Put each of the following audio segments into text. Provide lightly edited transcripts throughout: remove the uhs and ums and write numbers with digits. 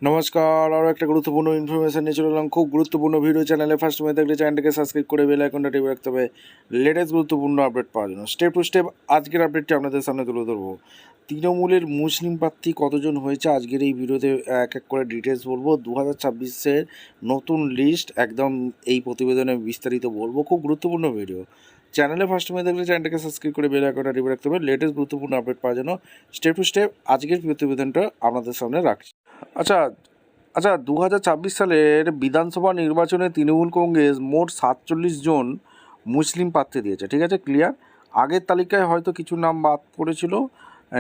নমস্কার, আরও একটা গুরুত্বপূর্ণ ইনফরমেশন নিয়ে চলে এলাম। খুব গুরুত্বপূর্ণ ভিডিও। চ্যানেলে ফার্স্ট সময় থাকলে চ্যানেলটাকে সাবস্ক্রাইব করে বেল আইকনটা টিপে রাখতে হবে লেটেস্ট গুরুত্বপূর্ণ আপডেট পাওয়ার জন্য। স্টেপ টু স্টেপ আজকের আপডেটটি আপনাদের সামনে তুলে ধরবো। তৃণমূলের মুসলিম প্রার্থী কতজন হয়েছে আজকের এই ভিডিওতে এক এক করে ডিটেলস বলবো। 2026-এর নতুন লিস্ট একদম এই প্রতিবেদনে বিস্তারিত বলবো। খুব গুরুত্বপূর্ণ ভিডিও। চ্যানেলে ফার্স্ট সময় থাকলে চ্যানেলটাকে সাবস্ক্রাইব করে বেল আইকনটা টিপে রাখতে হবে লেটেস্ট গুরুত্বপূর্ণ আপডেট পাওয়ার জন্য। স্টেপ টু স্টেপ আজকের প্রতিবেদনটা আপনাদের সামনে রাখছি। আচ্ছা, 2026 সালের বিধানসভা নির্বাচনে তৃণমূল কংগ্রেস মোট 47 জন মুসলিম প্রার্থী দিয়েছে। ঠিক আছে, ক্লিয়ার। আগের তালিকায় হয়তো কিছু নাম বাদ পড়েছিল।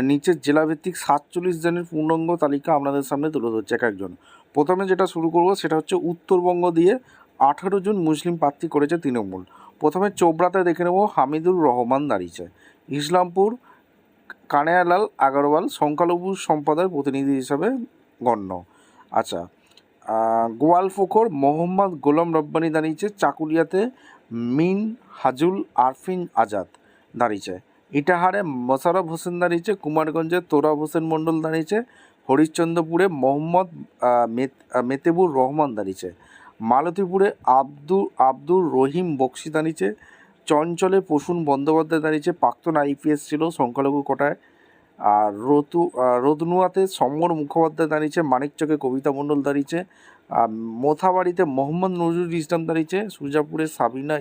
নিচের জেলাভিত্তিক 47 জনের পূর্ণাঙ্গ তালিকা আপনাদের সামনে তুলে ধরছে এক একজন। প্রথমে যেটা শুরু করব সেটা হচ্ছে উত্তরবঙ্গ দিয়ে 18 জন মুসলিম প্রার্থী করেছে তৃণমূল। প্রথমে চোপড়াতে দেখে নেব, হামিদুর রহমান দাঁড়িয়েছে। ইসলামপুর কানাইয়ালাল আগরওয়াল সংখ্যালঘু সম্প্রদায়ের প্রতিনিধি হিসাবে গণ্য। আচ্ছা, গোয়ালফোখর মোহাম্মদ গোলাম রব্বানি দাঁড়িয়েছে। চাকুলিয়াতে মিন হাজুল আরফিন আজাদ দাঁড়িয়েছে। ইটাহারে মোশাররফ হোসেন দাঁড়িয়েছে। কুমারগঞ্জে তোরাব হোসেন মণ্ডল দাঁড়িয়েছে। হরিশ্চন্দ্রপুরে মোহাম্মদ মেতেবুর রহমান দাঁড়িয়েছে। মালতীপুরে আব্দুর রহিম বক্সি দাঁড়িয়েছে। চঞ্চলে প্রসূন বন্দ্যোপাধ্যায় দাঁড়িয়েছে, প্রাক্তন আইপিএস ছিল সংখ্যালঘু কোটায়। আর রদনুয়াতে সমর মুখোপাধ্যায় দাঁড়িয়েছে। মানিকচকে কবিতা মণ্ডল দাঁড়িয়েছে। মোথাবাড়িতে মোহাম্মদ নজরুল ইসলাম দাঁড়িয়েছে। সুজাপুরে সাবিনা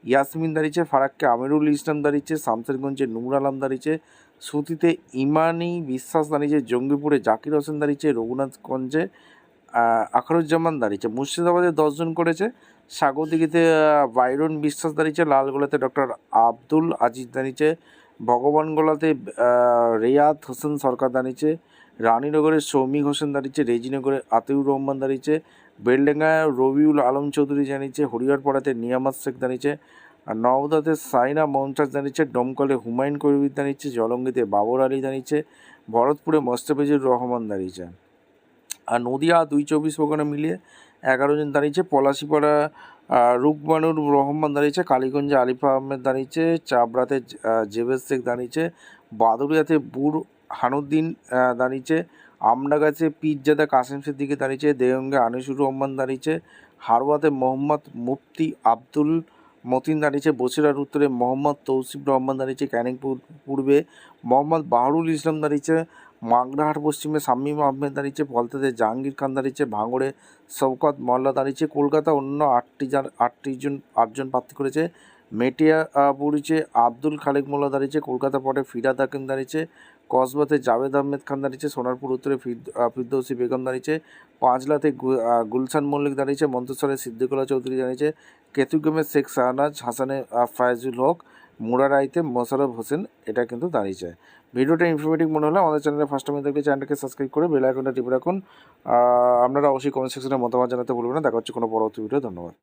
ইয়াসমিন দাঁড়িয়েছে। ফারাক্কে আমিরুল ইসলাম দাঁড়িয়েছে। শামসেরগঞ্জে নূর আলম দাঁড়িয়েছে। সুতিতে ইমানি বিশ্বাস দাঁড়িয়েছে। জঙ্গিপুরে জাকির হোসেন দাঁড়িয়েছে। রঘুনাথগঞ্জে আখরুজ্জামান দাঁড়িয়েছে। মুর্শিদাবাদে 10 জন করেছে। স্বাগতিকীতে বাইরন বিশ্বাস দাঁড়িয়েছে। লালগোলাতে ডক্টর আব্দুল আজিজ দাঁড়িয়েছে। ভগবানগোলাতে রেয়াত হোসেন সরকার দাঁড়িয়েছে। রানীনগরে সৌমিক হোসেন দাঁড়িয়েছে। রেজিনগরে আতিউর রহমান দাঁড়িয়েছে। বেলডাঙ্গায় রবিউল আলম চৌধুরী দাঁড়িয়েছে। হরিহরপাড়াতে নিয়ামত শেখ দাঁড়িয়েছে। আর নওদাতে সাইনা মমতাজ দাঁড়িয়েছে। ডমকলে হুমায়ুন কবির দাঁড়িয়েছে। জলঙ্গিতে বাবর আলী দাঁড়িয়েছে। ভরতপুরে মোস্তাফিজুর রহমান দাঁড়িয়েছে। আর নদিয়া 2-24 মিলিয়ে 11 জন দাঁড়িয়েছে। পলাশিপাড়া রুকমানুর রহমান দাঁড়িয়েছে। কালীগঞ্জে আলিফ আহমেদ দাঁড়িয়েছে। চাবড়াতে জেবেদ শেখ দাঁড়িয়েছে। বাদুড়িয়াতে বুর হানুদ্দিন দাঁড়িয়েছে। আমডাগাছে পীরজাদা কাসেম সিদ্দিকী দাঁড়িয়েছে। দেওঙ্গে আনিসুর রহমান দাঁড়িয়েছে। হারওয়াতে মোহাম্মদ মুফতি আব্দুল মতিন দাঁড়িয়েছে। বসিরহাট উত্তরে মোহাম্মদ তৌসিফ রহমান দাঁড়িয়েছে। ক্যানিং পূর্বে মোহাম্মদ বাহরুল ইসলাম দাঁড়িয়েছে। মাগরাহাট পশ্চিমে শামীম আহমেদ দাঁড়িয়েছে। ফলতাতে জাহাঙ্গীর খান দাঁড়িয়েছে। ভাঙড়ে শওকত মোল্লা দাঁড়িয়েছে। কলকাতা অন্য 8জন প্রার্থী করেছে। মেটিয়াপুরিতে আব্দুল খালেক মোল্লা দাঁড়িয়েছে। কলকাতা পটে ফিরাদ হাকিম দাঁড়িয়েছে। কসবাতে জাভেদ আহমেদ খান দাঁড়িয়েছে। সোনারপুর উত্তরে ফিরদৌসি বেগম দাঁড়িয়েছে। পাঁচলাতে গুলশান মল্লিক দাঁড়িয়েছে। মন্তেশ্বরে সিদ্দিকুল্লাহ চৌধুরী দাঁড়িয়েছে। কেতুগ্রামে শেখ শাহনাজ হাসানে ফায়জুল হক। মুরারাইতে মোশাররফ হোসেন এটা কিন্তু দাঁড়িয়েছে। ভিডিওটা ইনফরমেটিভ মনে হলে আমাদের চ্যানেলে ফার্স্ট টাইম দেখলে চ্যানেলটাকে সাবস্ক্রাইব করে বেল আইকনটা টিপে রাখুন। আপনারা অবশ্যই কমেন্ট সেকশনে মতামত জানাতে ভুলবেন না। দেখা হচ্ছে কোনো পরবর্তী ভিডিও। ধন্যবাদ।